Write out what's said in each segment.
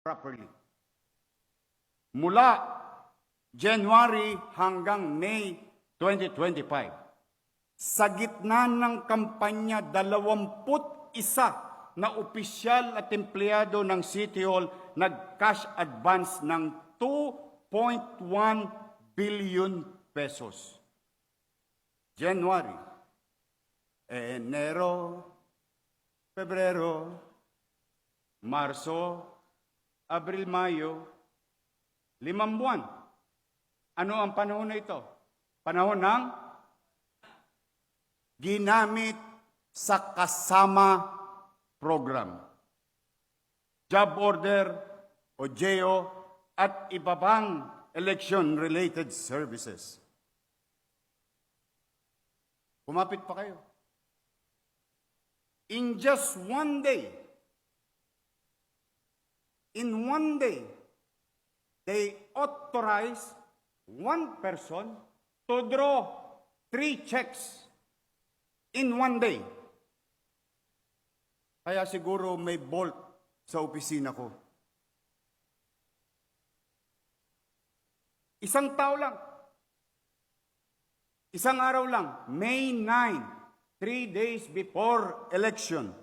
properly. Mula January hanggang May 2025, sa gitna ng kampanya, 21 na opisyal at empleyado ng City Hall nag-cash advance ng 2.1 billion pesos. January, Enero, Pebrero, Marso, Abril, Mayo, 5 buwan. Ano ang panahon na ito? Panahon ng ginamit sa kasama program, job order o JO at iba pang election-related services. Kumapit pa kayo. In just one day, they authorize one person to draw 3 checks in one day. Kaya siguro may bolt sa opisina ko. Isang tao lang. Isang araw lang. May 9, 3 days before election,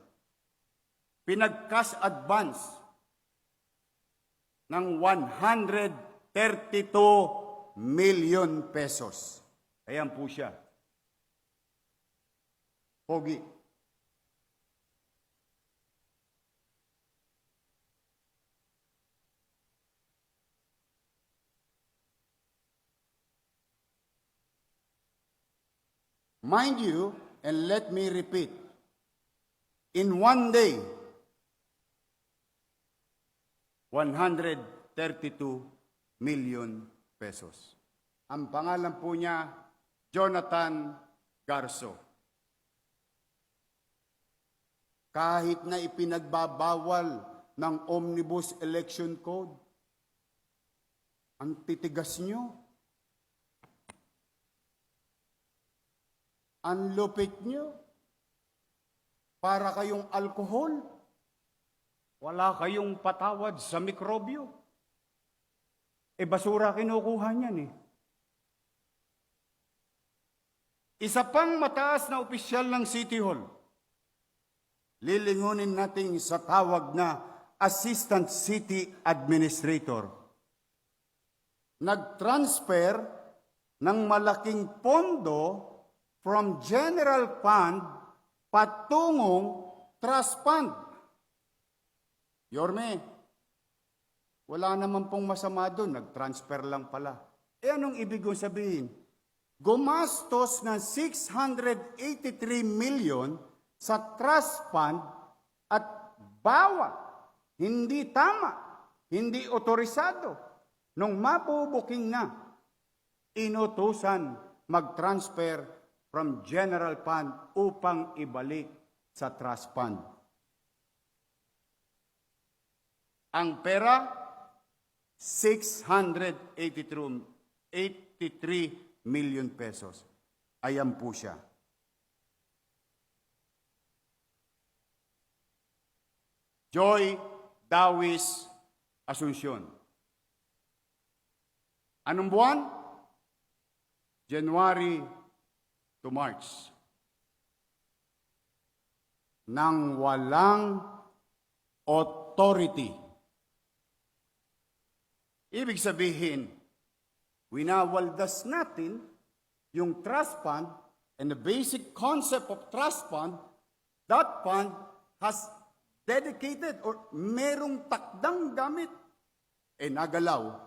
pinag-cash advance ng 132 million pesos. Ayan po siya. Pogi. Mind you, and let me repeat, in one day, 132 million pesos. Ang pangalan po niya, Jonathan Garso. Kahit na ipinagbabawal ng Omnibus Election Code, ang titigas nyo, ang lupit nyo, para kayong alkohol, wala kayong patawad sa mikrobyo. Basura kinukuha niyan eh. Isa pang mataas na opisyal ng City Hall, lilingunin natin sa tawag na Assistant City Administrator. Nag-transfer ng malaking pondo from General Fund patungong Trust Fund. Yorme, wala naman pong masama doon, nag-transfer lang pala. Anong ibig kong sabihin? Gumastos ng 683 million sa trust fund at bawat hindi tama, hindi otorisado. Nung mabubuking na, inutusan mag-transfer from general fund upang ibalik sa trust fund. Ang pera, 683 million pesos. Ayan po siya. Joy Dawis Asuncion. Anong buwan? January to March. Nang walang authority. Ibig sabihin, winawaldas natin yung trust fund and the basic concept of trust fund. That fund has dedicated or merong takdang gamit. Nagalaw.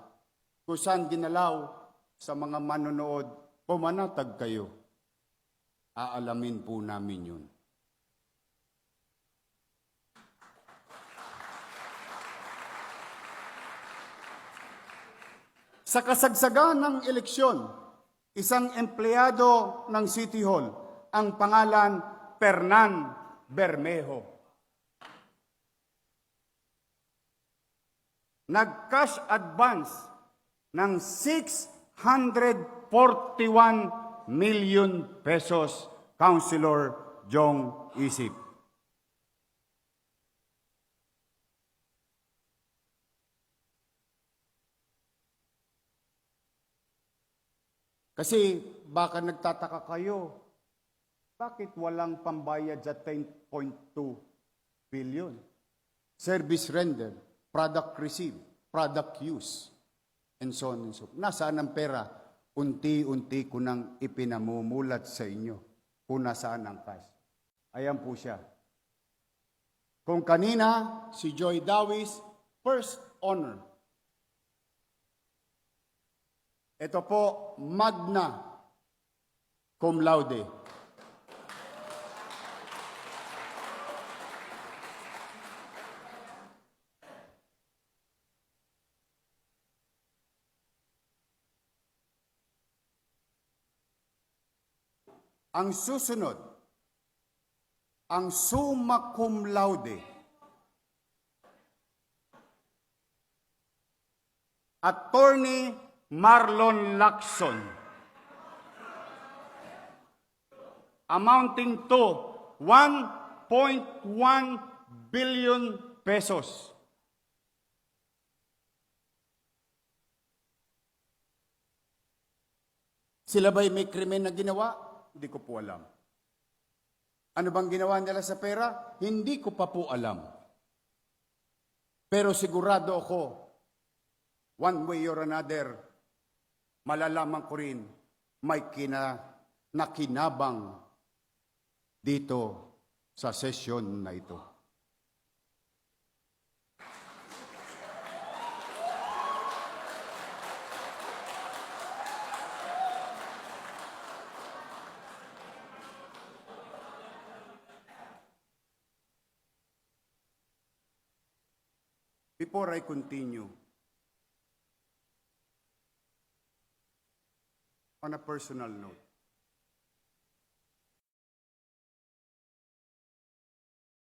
Kung saan ginalaw sa mga manonood, pumanatag kayo. Aalamin po namin yun. Sa kasagsagan ng eleksyon, isang empleyado ng City Hall, ang pangalan Fernan Bermejo. Nag-cash advance ng 641 million pesos, Councilor Jong Isip. Kasi baka nagtataka kayo, bakit walang pambayad sa 10.2 billion? Service render, product received, product use, and so on and so forth. Nasaan ang pera? Unti-unti ko nang ipinamumulat sa inyo kung nasaan ang cash. Ayan po siya. Kung kanina, si Joy Dawis, first honor. Ito po, magna cum laude. Ang susunod, ang summa cum laude. Attorney Marlon Lacson. Amounting to 1.1 billion pesos. Sila ba'y may krimen na ginawa? Hindi ko po alam. Ano bang ginawa nila sa pera? Hindi ko pa po alam. Pero sigurado ako, one way or another, malalaman ko rin may nakinabang dito sa sesyon na ito. Before I continue, on a personal note,